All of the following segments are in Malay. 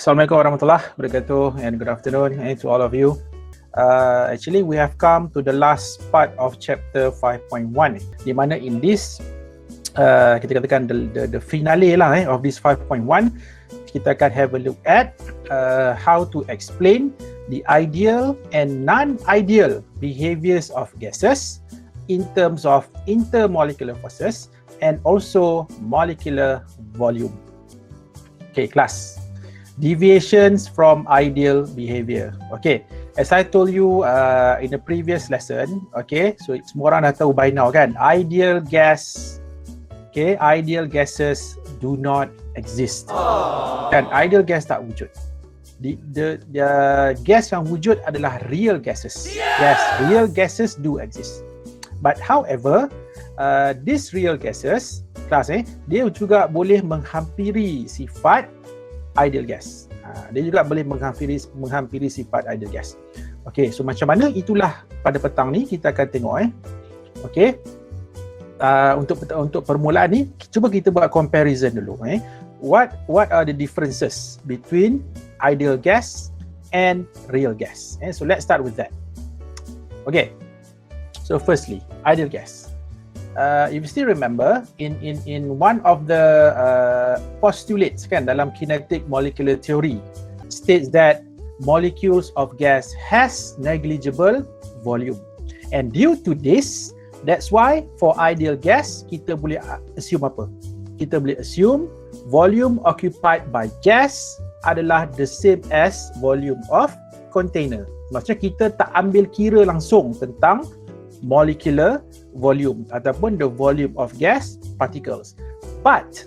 Assalamualaikum warahmatullahi wabarakatuh and good afternoon to all of you. Actually, we have come to the last part of chapter 5.1 di mana in this kita katakan the finale lah of this 5.1, kita akan have a look at how to explain the ideal and non-ideal behaviors of gases in terms of intermolecular forces and also molecular volume. Okay, class. Deviations from ideal behavior. Okay, as I told you in the previous lesson, okay, so semua orang dah tahu by now kan, ideal gas, okay, ideal gases do not exist. Kan, ideal gas tak wujud. The gas yang wujud adalah real gases. Yes, real gases do exist. But however, these real gases, class dia juga boleh menghampiri sifat ideal gas. Dia juga boleh menghampiri sifat ideal gas. Okey, so macam mana, itulah pada petang ni kita akan tengok Okey. Untuk permulaan ni, cuba kita buat comparison dulu What are the differences between ideal gas and real gas? So let's start with that. Okay. So firstly, ideal gas. If you still remember, in one of the postulates kan dalam kinetic molecular theory states that molecules of gas has negligible volume, and due to this, that's why for ideal gas kita boleh assume apa? Kita boleh assume volume occupied by gas adalah the same as volume of container. Maksudnya kita tak ambil kira langsung tentang molecular volume ataupun the volume of gas particles. But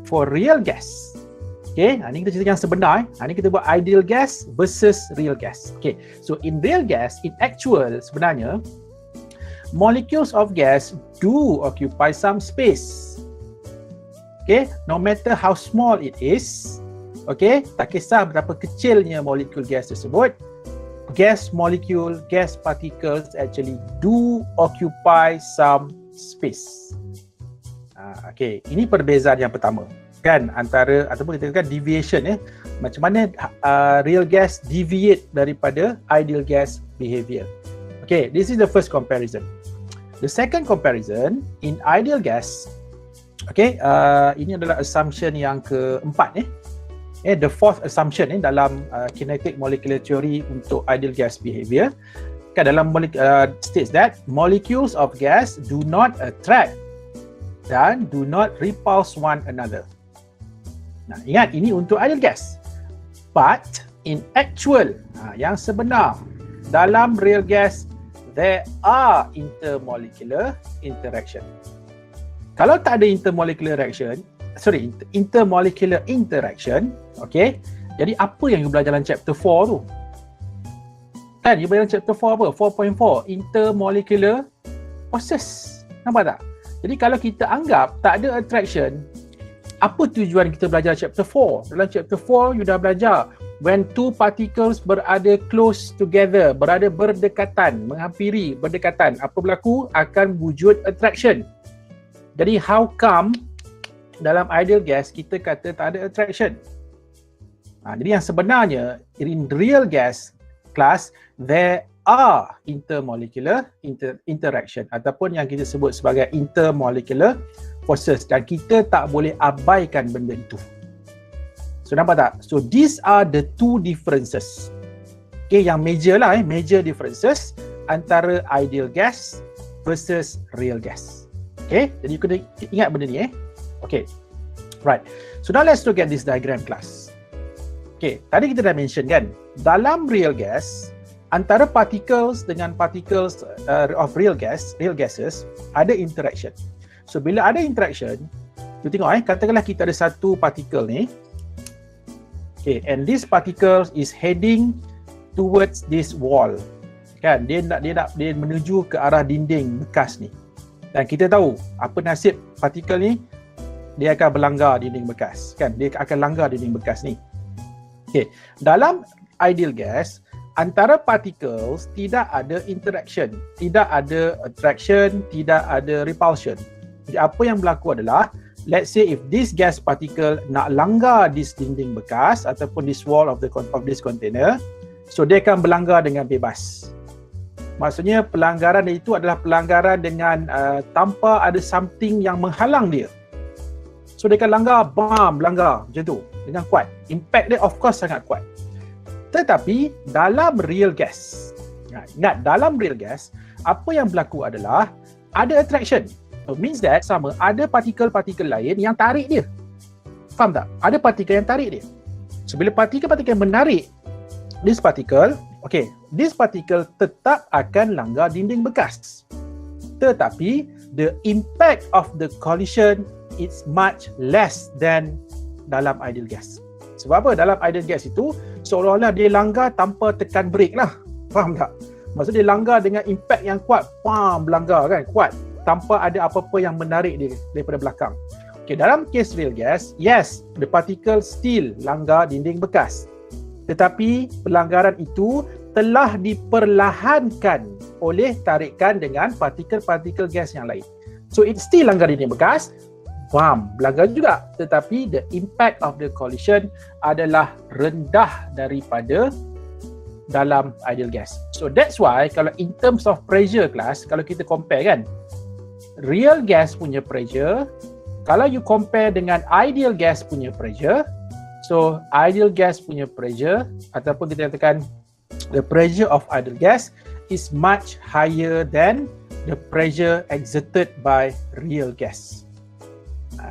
for real gas, okay, ini kita cerita yang sebenar. Ini kita buat ideal gas versus real gas. Okay, so in real gas, in actual sebenarnya, molecules of gas do occupy some space. Okay, no matter how small it is, okay, tak kisah berapa kecilnya molekul gas tersebut, gas molecule, gas particles actually do occupy some space. Okay, ini perbezaan yang pertama kan antara, ataupun kita katakan deviation macam mana real gas deviate daripada ideal gas behavior. Okay, this is the first comparison. The second comparison, in ideal gas, okay, ini adalah assumption yang keempat the fourth assumption dalam kinetic molecular theory untuk ideal gas behavior kan, dalam states that molecules of gas do not attract dan do not repulse one another. Nah, ingat, ini untuk ideal gas. But in actual, yang sebenar, dalam real gas there are intermolecular interaction. Kalau tak ada intermolecular interaction, okay, jadi apa yang you belajar dalam chapter 4 tu? Kan, you belajar chapter 4 apa? 4.4, intermolecular forces. Nampak tak? Jadi kalau kita anggap tak ada attraction, apa tujuan kita belajar chapter 4? Dalam chapter 4, you dah belajar when two particles berada close together, berada berdekatan, menghampiri, berdekatan, apa berlaku? Akan wujud attraction. Jadi how come dalam ideal gas kita kata tak ada attraction? Jadi yang sebenarnya in real gas class there are intermolecular interaction ataupun yang kita sebut sebagai intermolecular forces, dan kita tak boleh abaikan benda itu. So nampak tak? So these are the two differences. Okay, yang major lah major differences antara ideal gas versus real gas. Okay, jadi kena ingat benda ni Okay, right. So now let's look at this diagram class. Okay, tadi kita dah mention kan, dalam real gas, antara particles dengan particles of real gases ada interaction. So bila ada interaction, tu tengok katakanlah kita ada satu particle ni. Okay, and this particle is heading towards this wall. Kan, dia menuju ke arah dinding bekas ni. Dan kita tahu apa nasib partikel ni, dia akan berlanggar dinding bekas kan, dia akan langgar dinding bekas ni. Okay, dalam ideal gas antara particles tidak ada interaction, tidak ada attraction, tidak ada repulsion. Jadi apa yang berlaku adalah let's say if this gas particle nak langgar this dinding bekas ataupun this wall of this container, so dia akan berlanggar dengan bebas. Maksudnya pelanggaran itu adalah pelanggaran dengan tanpa ada something yang menghalang dia. So dia akan langgar, langgar macam tu dengan kuat. Impact dia of course sangat kuat. Tetapi dalam real gas, ingat dalam real gas, apa yang berlaku adalah ada attraction. So means that sama ada partikel-partikel lain yang tarik dia. Faham tak? Ada partikel yang tarik dia. So bila partikel-partikel menarik this particle, okay, this particle tetap akan langgar dinding bekas. Tetapi the impact of the collision is much less than dalam ideal gas. Sebab apa? Dalam ideal gas itu seolah-olah dia langgar tanpa tekan brake lah. Faham tak? Maksudnya dia langgar dengan impact yang kuat, berlanggar kan, kuat, tanpa ada apa-apa yang menarik dia daripada belakang. Okay, dalam kes real gas, yes, the particle still langgar dinding bekas. Tetapi pelanggaran itu telah diperlahankan oleh tarikan dengan partikel-partikel gas yang lain. So it still langgar dinding bekas, berlanggar juga, tetapi the impact of the collision adalah rendah daripada dalam ideal gas. So that's why kalau in terms of pressure class, kalau kita compare kan, real gas punya pressure, kalau you compare dengan ideal gas punya pressure, so ideal gas punya pressure ataupun kita katakan the pressure of ideal gas is much higher than the pressure exerted by real gas.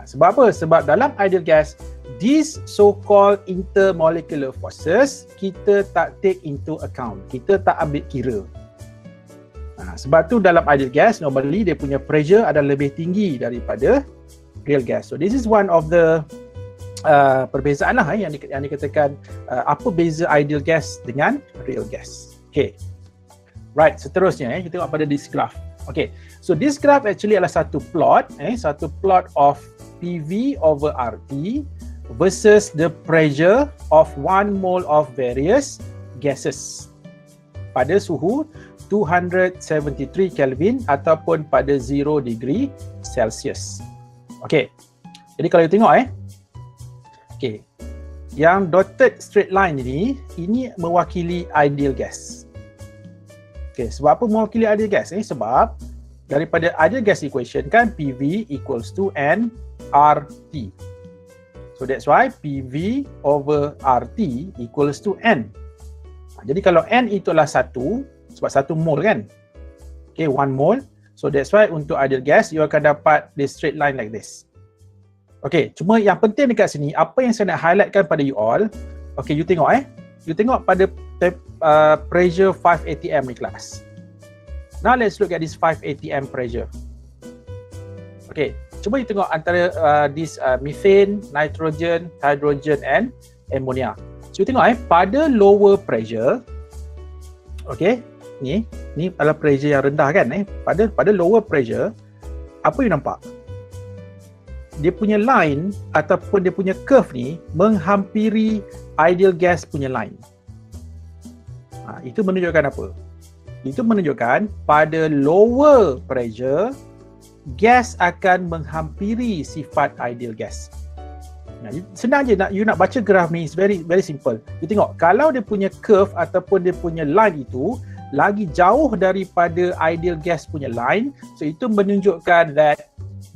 Sebab apa? Sebab dalam ideal gas, these so-called intermolecular forces kita tak take into account, kita tak ambil kira. Sebab tu dalam ideal gas normally dia punya pressure adalah lebih tinggi daripada real gas. So this is one of the perbezaan lah yang dikatakan apa beza ideal gas dengan real gas. Okay, right, seterusnya kita tengok pada this graph. Okay, so this graph actually adalah satu plot of PV over RT versus the pressure of 1 mole of various gases pada suhu 273 Kelvin ataupun pada 0 degree Celsius. Okay, jadi kalau you tengok okay, yang dotted straight line ini mewakili ideal gas. Okay, sebab apa mewakili ideal gas? Sebab daripada ideal gas equation kan PV equals to nRT. So that's why PV over RT equals to N. Jadi kalau N itu adalah 1, sebab 1 mole kan. Okay, 1 mole. So that's why untuk ideal gas you akan dapat this straight line like this. Okay, cuma yang penting dekat sini, apa yang saya nak highlightkan pada you all, okay, you tengok you tengok pada pressure 5 atm ni kelas. Now let's look at this 5 atm pressure. Okay, cuba you tengok antara this methane, nitrogen, hydrogen and ammonia. So you tengok pada lower pressure, okay, ni adalah pressure yang rendah kan, pada lower pressure, apa you nampak? Dia punya line ataupun dia punya curve ni menghampiri ideal gas punya line. Itu menunjukkan apa? Itu menunjukkan pada lower pressure gas akan menghampiri sifat ideal gas. Senang je you nak baca graf ni, it's very simple. You tengok kalau dia punya curve ataupun dia punya line itu lagi jauh daripada ideal gas punya line, so itu menunjukkan that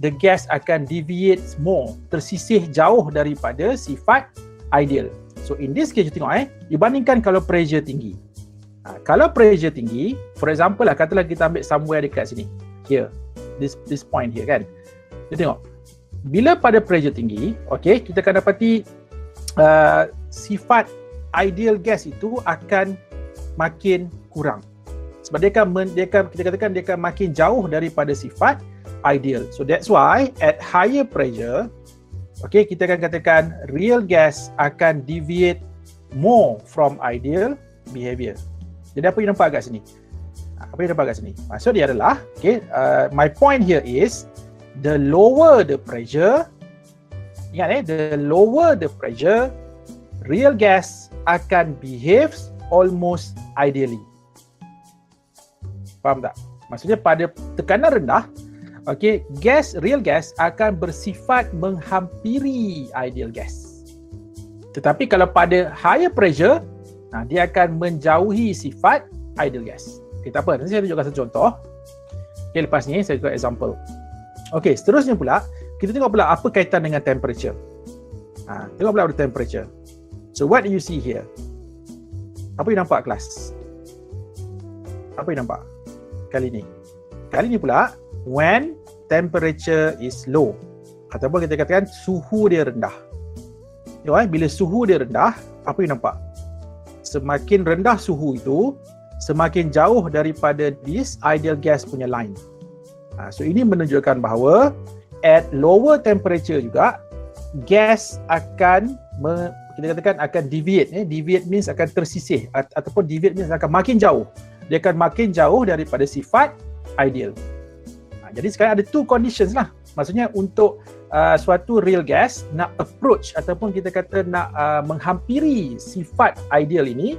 the gas akan deviate more, tersisih jauh daripada sifat ideal. So in this case you tengok you bandingkan kalau pressure tinggi. Kalau pressure tinggi, for example katalah kita ambil somewhere dekat sini, here, this point here kan. You tengok, bila pada pressure tinggi, okay, kita akan dapati sifat ideal gas itu akan makin kurang. Sebab dia akan kita katakan dia akan makin jauh daripada sifat ideal. So that's why at higher pressure, okay, kita akan katakan real gas akan deviate more from ideal behaviour. Jadi apa yang nampak kat sini? Apa yang nampak kat sini? Maksud dia adalah, okay, my point here is the lower the pressure, ingat the lower the pressure, real gas akan behaves almost ideally. Faham tak? Maksudnya pada tekanan rendah, Okey, real gas akan bersifat menghampiri ideal gas. Tetapi kalau pada higher pressure, dia akan menjauhi sifat ideal gas. Okay, tak apa, nanti saya tunjukkan satu contoh. Okay, lepas ni saya tunjuk example. Okay, seterusnya pula, kita tengok pula apa kaitan dengan temperature. Tengok pula ada temperature. So what do you see here? Apa yang nampak kelas? Apa yang nampak kali ni? Kali ni pula, when temperature is low, ataupun kita katakan suhu dia rendah. Bila suhu dia rendah, apa yang nampak? Semakin rendah suhu itu, semakin jauh daripada this ideal gas punya line. So ini menunjukkan bahawa at lower temperature juga, gas akan kita katakan akan deviate. Deviate means akan tersisih, ataupun deviate means akan makin jauh. Dia akan makin jauh daripada sifat ideal. Jadi sekarang ada two conditions lah. Maksudnya untuk suatu real gas nak approach ataupun kita kata nak menghampiri sifat ideal ini,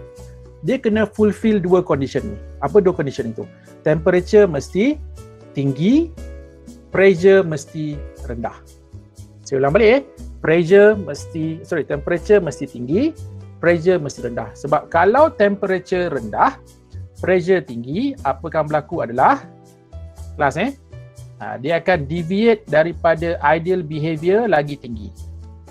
dia kena fulfill dua condition ni. Apa dua condition itu? Temperature mesti tinggi, pressure mesti rendah. Saya ulang balik. Temperature mesti tinggi, pressure mesti rendah. Sebab kalau temperature rendah, pressure tinggi, apa akan berlaku adalah kelas dia akan deviate daripada ideal behaviour lagi tinggi.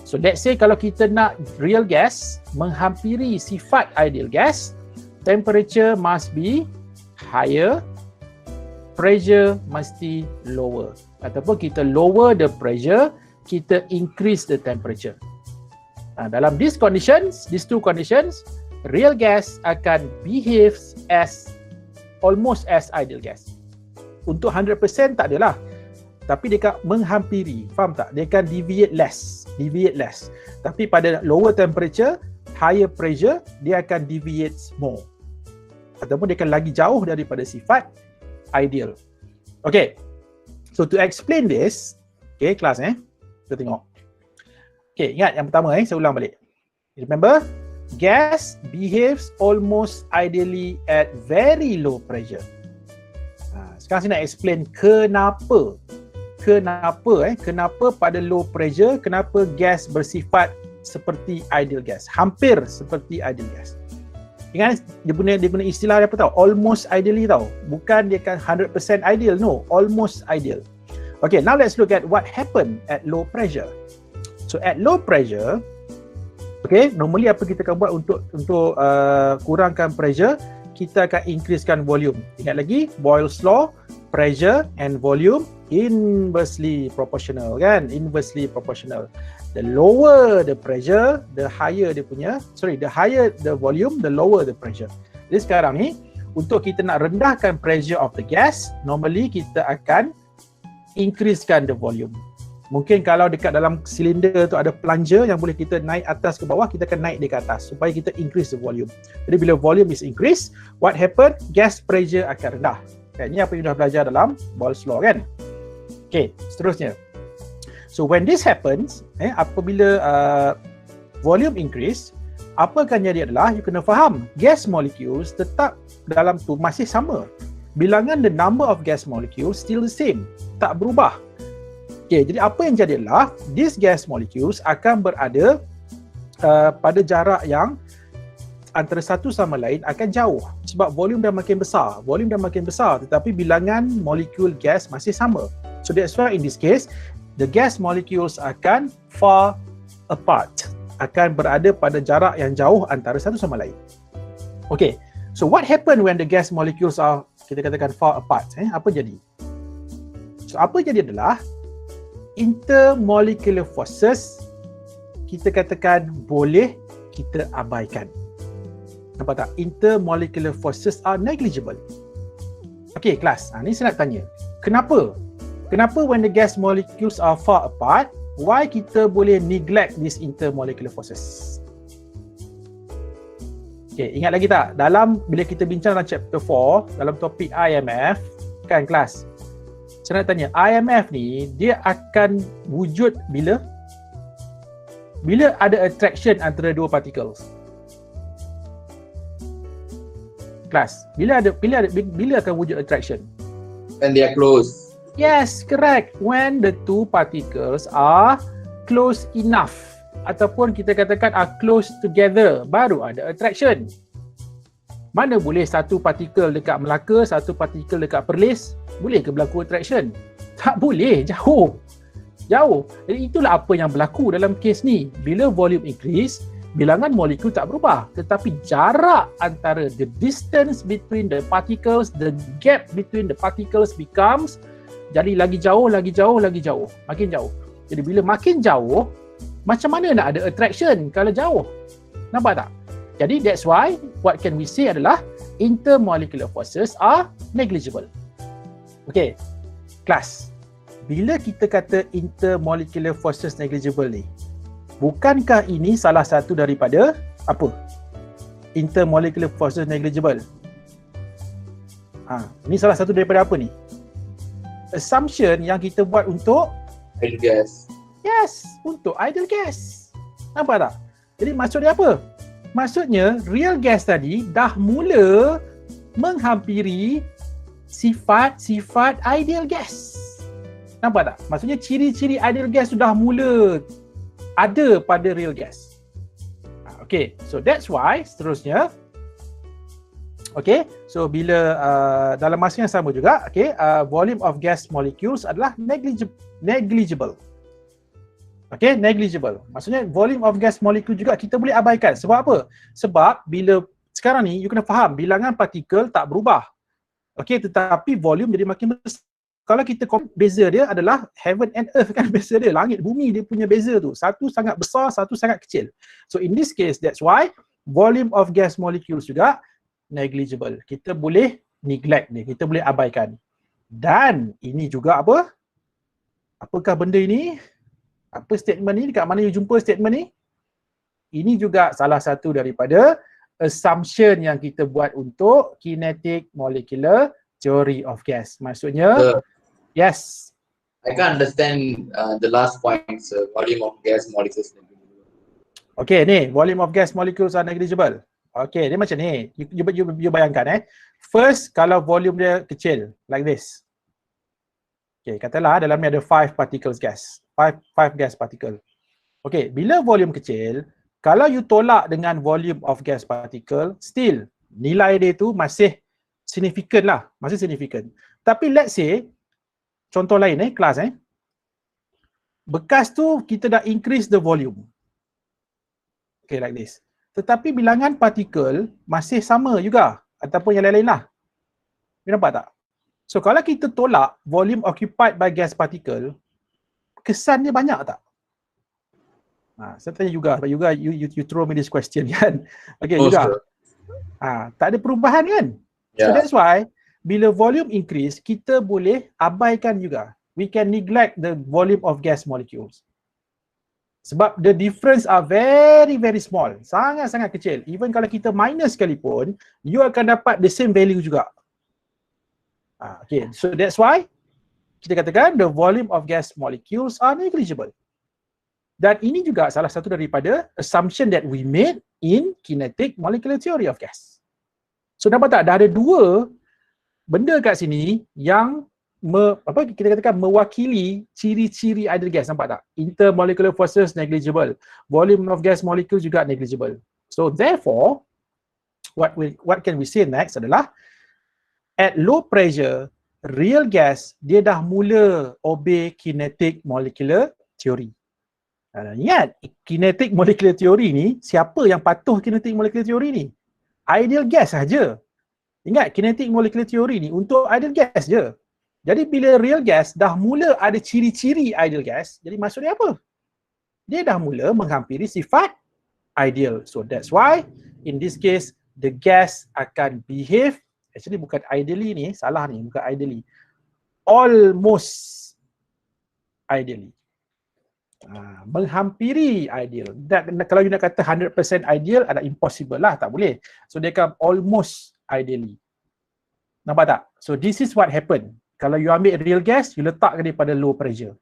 So let's say kalau kita nak real gas menghampiri sifat ideal gas, temperature must be higher, pressure mesti lower. Ataupun kita lower the pressure, kita increase the temperature. Dalam these two conditions, real gas akan behave as almost as ideal gas. Untuk 100% tak adalah. Tapi dia akan menghampiri. Faham tak? Dia akan deviate less. Tapi pada lower temperature, higher pressure, dia akan deviate more. Ataupun dia akan lagi jauh daripada sifat ideal. Okay. So to explain this, okay, kelas kita tengok. Okay, ingat yang pertama saya ulang balik. Remember, gas behaves almost ideally at very low pressure. Sekarang saya nak explain kenapa pada low pressure, kenapa gas bersifat seperti ideal gas, hampir seperti ideal gas. Ingat dia guna istilah apa tahu? Almost ideally tahu. Bukan dia kan 100% ideal, no, almost ideal. Okay, now let's look at what happened at low pressure. So at low pressure, okay, normally apa kita akan buat untuk kurangkan pressure? Kita akan increasekan volume. Ingat lagi, Boyle's law, pressure and volume inversely proportional, kan? Inversely proportional. The lower the pressure, the higher the volume, the lower the pressure. Jadi sekarang ni, untuk kita nak rendahkan pressure of the gas, normally kita akan increasekan the volume. Mungkin kalau dekat dalam silinder tu ada plunger yang boleh kita naik atas ke bawah, kita akan naik dia ke atas supaya kita increase the volume. Jadi bila volume is increase, what happen? Gas pressure akan rendah. Okay, ini apa yang dah belajar dalam Boyle's law, kan? Okay, seterusnya. So when this happens, apabila volume increase, apa akan jadi adalah, you kena faham, gas molecules tetap dalam tu masih sama. Bilangan the number of gas molecules still the same, tak berubah. Okay, jadi apa yang jadi adalah, these gas molecules akan berada pada jarak yang antara satu sama lain akan jauh. Sebab volume dah makin besar, tetapi bilangan molekul gas masih sama. So that's why in this case, the gas molecules akan far apart, akan berada pada jarak yang jauh antara satu sama lain. Okay, so what happen when the gas molecules are, kita katakan far apart? Apa jadi? So apa jadi adalah, intermolecular forces kita katakan boleh kita abaikan. Nampak tak? Intermolecular forces are negligible. Okay, kelas. Ni saya nak tanya. Kenapa? Kenapa when the gas molecules are far apart, why kita boleh neglect these intermolecular forces? Okay, ingat lagi tak? Bila kita bincang dalam chapter 4, dalam topik IMF, kan kelas? Saya nak tanya, IMF ni dia akan wujud bila? Bila ada attraction antara dua particles. Kelas, bila akan wujud attraction? When they are close. Yes, correct. When the two particles are close enough ataupun kita katakan are close together, baru ada attraction. Mana boleh satu partikel dekat Melaka, satu partikel dekat Perlis, boleh ke berlaku attraction? Tak boleh, jauh. Jauh. Jadi itulah apa yang berlaku dalam kes ni. Bila volume increase, bilangan molekul tak berubah, tetapi jarak antara the distance between the particles, the gap between the particles becomes jadi lagi jauh, lagi jauh, lagi jauh, makin jauh. Jadi bila makin jauh, macam mana nak ada attraction kalau jauh? Nampak tak? Jadi that's why what can we say adalah intermolecular forces are negligible. Okay, kelas. Bila kita kata intermolecular forces negligible ni, bukankah ini salah satu daripada apa? Intermolecular forces negligible. Ini salah satu daripada apa ni? Assumption yang kita buat untuk ideal gas. Yes, untuk ideal gas. Nampak tak? Jadi maksud dia apa? Maksudnya real gas tadi dah mula menghampiri sifat-sifat ideal gas. Nampak tak? Maksudnya ciri-ciri ideal gas sudah mula ada pada real gas. Okay, so that's why seterusnya. Okay, so bila dalam masa yang sama juga, okay, volume of gas molecules adalah negligible. Okay, negligible. Maksudnya volume of gas molecule juga kita boleh abaikan. Sebab apa? Sebab bila sekarang ni you kena faham bilangan partikel tak berubah. Okay, tetapi volume jadi makin besar. Kalau kita beza dia adalah heaven and earth kan, beza dia langit bumi, dia punya beza tu. Satu sangat besar, satu sangat kecil. So in this case, that's why volume of gas molecules juga negligible. Kita boleh neglect dia, kita boleh abaikan. Dan ini juga apa? Apakah benda ini? Apa statement ni? Dekat mana you jumpa statement ni? Ini juga salah satu daripada assumption yang kita buat untuk kinetic molecular theory of gas. Maksudnya, yes. I can't understand the last point, volume of gas molecules. Okay, ni volume of gas molecules are negligible. Okay, dia macam ni. You bayangkan First, kalau volume dia kecil, like this. Okay, katalah dalam ni ada 5 particles gas. 5 gas particle. Okay, bila volume kecil, kalau you tolak dengan volume of gas particle, still nilai dia tu masih significant lah, masih significant. Tapi let's say, contoh lain kelas bekas tu kita dah increase the volume. Okay, like this. Tetapi bilangan partikel masih sama juga, ataupun yang lain-lain lah. You nampak tak? So kalau kita tolak volume occupied by gas particle, kesan dia banyak tak? Saya tanya juga, you throw me this question kan? Okay, juga. Tak ada perubahan kan? Yeah. So that's why, bila volume increase, kita boleh abaikan juga. We can neglect the volume of gas molecules. Sebab the difference are very, very small. Sangat-sangat kecil. Even kalau kita minus sekalipun, you akan dapat the same value juga. Okay, so that's why, kita katakan the volume of gas molecules are negligible. Dan ini juga salah satu daripada assumption that we made in kinetic molecular theory of gas. So nampak tak? Dah ada dua benda kat sini yang kita katakan mewakili ciri-ciri ideal gas. Nampak tak? Intermolecular forces negligible. Volume of gas molecule juga negligible. So therefore, what can we say next adalah at low pressure, real gas dia dah mula obey kinetic molecular theory. Ingat, kinetic molecular theory ni, siapa yang patuh kinetic molecular theory ni? Ideal gas sahaja. Ingat, kinetic molecular theory ni untuk ideal gas je. Jadi bila real gas dah mula ada ciri-ciri ideal gas, jadi maksud dia apa? Dia dah mula menghampiri sifat ideal. So that's why in this case the gas akan behave, actually bukan ideally ni, salah ni, bukan ideally. Almost ideally. Menghampiri ideal. Dan kalau you nak kata 100% ideal, ada impossible lah, tak boleh. So dia akan almost ideally. Nampak tak? So this is what happen. Kalau you ambil real gas, you letakkan dia pada low pressure.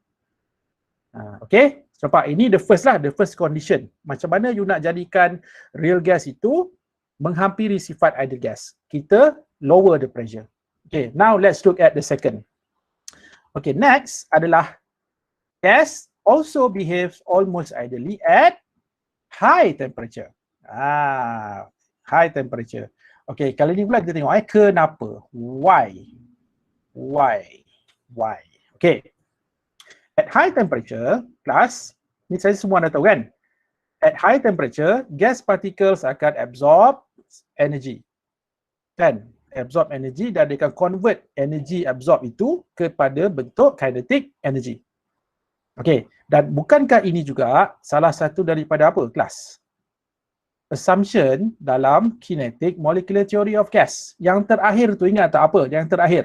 Okay? Nampak? Ini the first condition. Macam mana you nak jadikan real gas itu menghampiri sifat ideal gas? Kita lower the pressure. Okay, now let's look at the second. Okay, next adalah gas also behaves almost ideally at high temperature. High temperature. Okay, kali ni pula kita tengok kenapa? Why? Okay. At high temperature, class, ni saya semua dah tahu kan? At high temperature, gas particles akan absorb energy. Kan? Absorb energy dan dia akan convert energy absorb itu kepada bentuk kinetic energy. Okay, dan bukankah ini juga salah satu daripada apa, kelas? Assumption dalam kinetic molecular theory of gas. Yang terakhir tu ingat tak apa? Yang terakhir.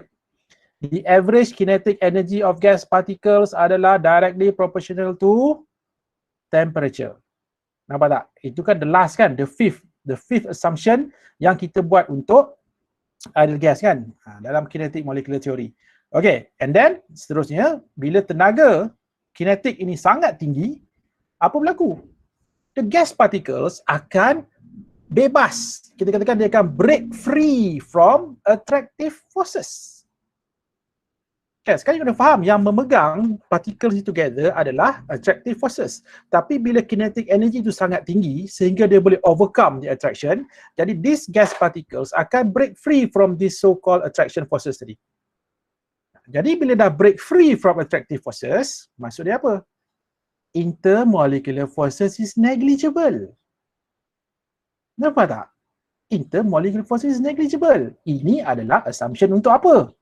The average kinetic energy of gas particles adalah directly proportional to temperature. Nampak tak? Itu kan the last kan, the fifth assumption yang kita buat untuk ideal gas kan, dalam kinetic molecular theory. Okay, and then seterusnya, bila tenaga kinetik ini sangat tinggi, apa berlaku? The gas particles akan bebas. Kita katakan dia akan break free from attractive forces. Okay, sekarang kita faham yang memegang particles together adalah attractive forces. Tapi bila kinetic energy itu sangat tinggi sehingga dia boleh overcome the attraction, jadi these gas particles akan break free from this so-called attraction forces tadi. Jadi bila dah break free from attractive forces, maksud dia apa? Intermolecular forces is negligible. Nampak tak? Intermolecular forces is negligible. Ini adalah assumption untuk apa?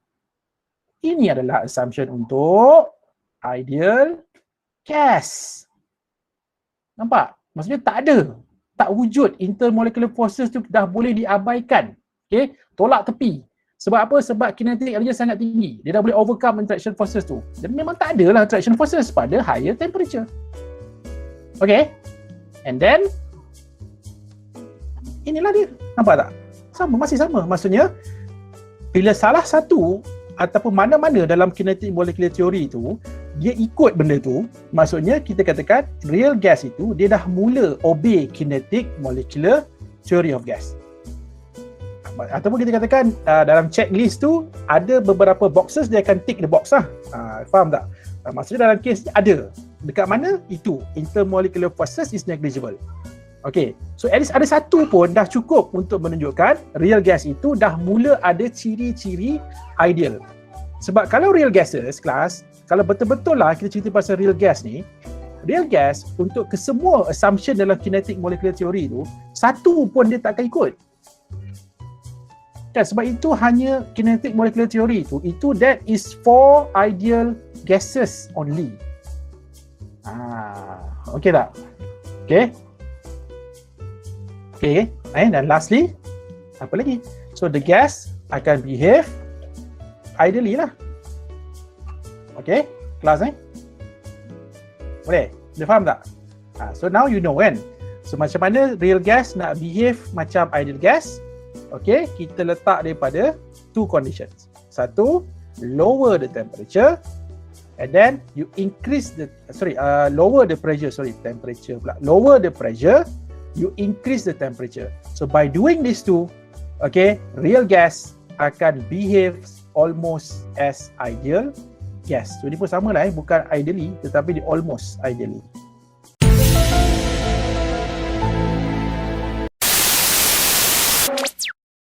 Ini adalah assumption untuk ideal gas. Nampak? Maksudnya tak ada. Tak wujud. Intermolecular forces tu dah boleh diabaikan. Okay? Tolak tepi. Sebab apa? Sebab kinetic energy sangat tinggi. Dia dah boleh overcome attraction forces tu. Jadi memang tak ada lah attraction forces pada higher temperature. Okay? And then, inilah dia. Nampak tak? Sama, masih sama. Maksudnya, bila salah satu ataupun mana-mana dalam kinetic molecular theory tu, dia ikut benda tu, maksudnya kita katakan real gas itu, dia dah mula obey kinetic molecular theory of gas. Ataupun kita katakan dalam checklist tu, ada beberapa boxes, dia akan tick the box lah. Faham tak? Maksudnya dalam case ada. Dekat mana? Itu. Intermolecular forces is negligible. Okay, so at least ada satu pun dah cukup untuk menunjukkan real gas itu dah mula ada ciri-ciri ideal. Sebab kalau real gases, kelas, kalau betul-betul lah kita cerita pasal real gas ni, real gas untuk kesemua assumption dalam kinetic molecular theory tu, satu pun dia tak akan ikut. Kan, sebab itu hanya kinetic molecular theory tu, itu that is for ideal gases only. Okay tak? Okay. Okay, dan lastly, apa lagi? So the gas akan behave ideally lah. Okay, kelas boleh? Dia faham tak? So now you know kan? So macam mana real gas nak behave macam ideal gas? Okay, kita letak daripada two conditions. Satu, lower the temperature, and then you increase the, lower the pressure, temperature pula. Lower the pressure, you increase the temperature. So by doing these two, okay, real gas akan behave almost as ideal gas. So ini pun sama lah bukan ideally, tetapi di almost ideally.